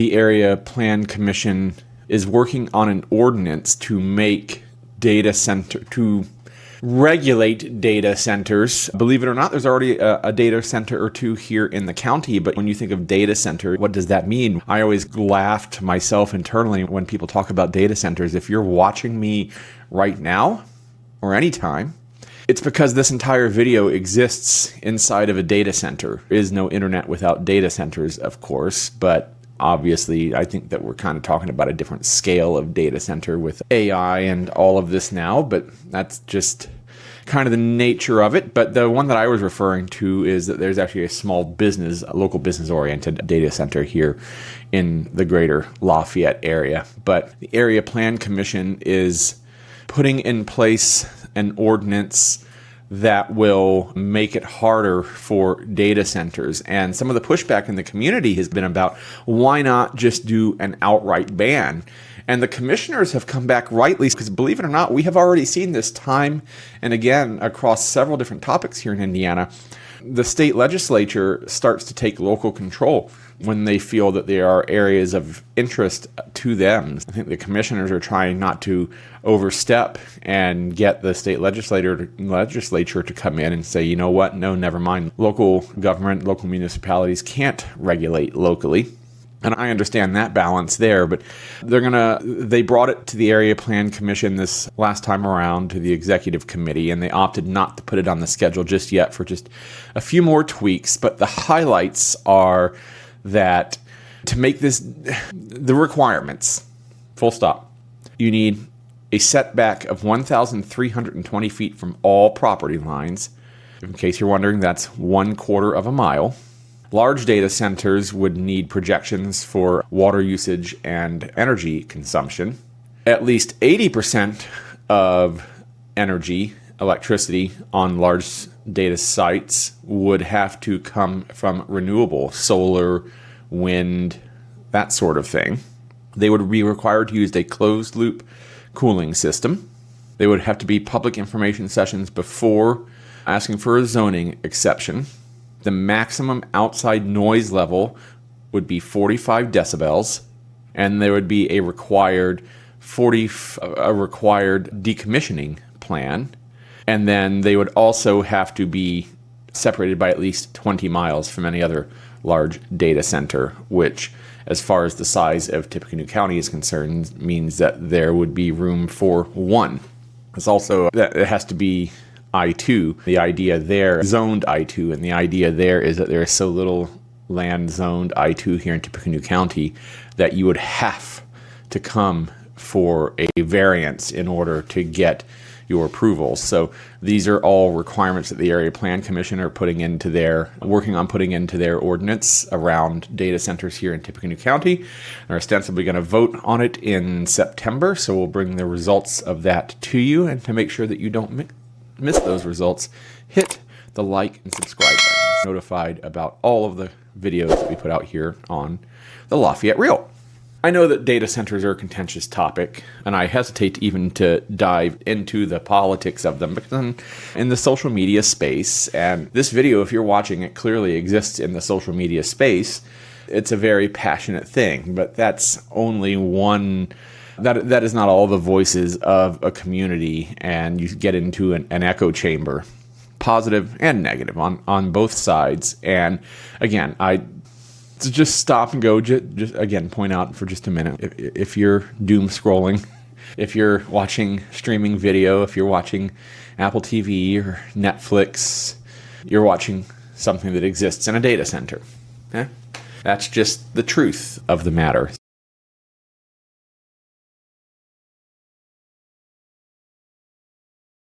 The Area Plan Commission is working on an ordinance to regulate data centers. Believe it or not, there's already a data center or two here in the county, but when you think of data center, what does that mean? I always laugh to myself internally when people talk about data centers. If you're watching me right now or anytime, it's because this entire video exists inside of a data center. There is no internet without data centers, of course, but obviously, I think that we're kind of talking about a different scale of data center with AI and all of this now, but that's just kind of the nature of it. But the one that I was referring to is that there's actually a small business, a local business-oriented data center here in the Greater Lafayette area. But the Area Plan Commission is putting in place an ordinance that will make it harder for data centers. And some of the pushback in the community has been about, why not just do an outright ban? And the commissioners have come back rightly, because believe it or not, we have already seen this time and again across several different topics here in Indiana. The state legislature starts to take local control when they feel that there are areas of interest to them. I think the commissioners are trying not to overstep and get the state legislature to come in and say, you know what, no, never mind. Local government, local municipalities can't regulate locally. And I understand that balance there, but they brought it to the Area Plan Commission this last time around to the executive committee, and they opted not to put it on the schedule just yet for just a few more tweaks. But the highlights are that to make this, the requirements, full stop, you need a setback of 1,320 feet from all property lines. In case you're wondering, that's 1/4 of a mile. Large data centers would need projections for water usage and energy consumption. At least 80% of electricity on large data sites would have to come from renewable, solar, wind, that sort of thing. They would be required to use a closed loop cooling system. They would have to be public information sessions before asking for a zoning exception. The maximum outside noise level would be 45 decibels, and there would be a required decommissioning plan, and then they would also have to be separated by at least 20 miles from any other large data center, which, as far as the size of Tippecanoe County is concerned, means that there would be room for one. It's also that it has to be I-2. The idea there, zoned I-2, and the idea there is that there is so little land zoned I-2 here in Tippecanoe County that you would have to come for a variance in order to get your approval. So these are all requirements that the Area Plan Commission are working on putting into their ordinance around data centers here in Tippecanoe County. They're ostensibly going to vote on it in September, so we'll bring the results of that to you. And to make sure that you don't miss those results, hit the like and subscribe button. Notified about all of the videos that we put out here on the Lafayette Real. I know that data centers are a contentious topic, and I hesitate even to dive into the politics of them because I'm in the social media space, and this video, if you're watching it, clearly exists in the social media space. It's a very passionate thing, but that's only one. That is not all the voices of a community, and you get into an echo chamber, positive and negative on both sides. And again, to just stop and go, just again, point out for just a minute, if you're doom scrolling, if you're watching streaming video, if you're watching Apple TV or Netflix, you're watching something that exists in a data center. That's just the truth of the matter.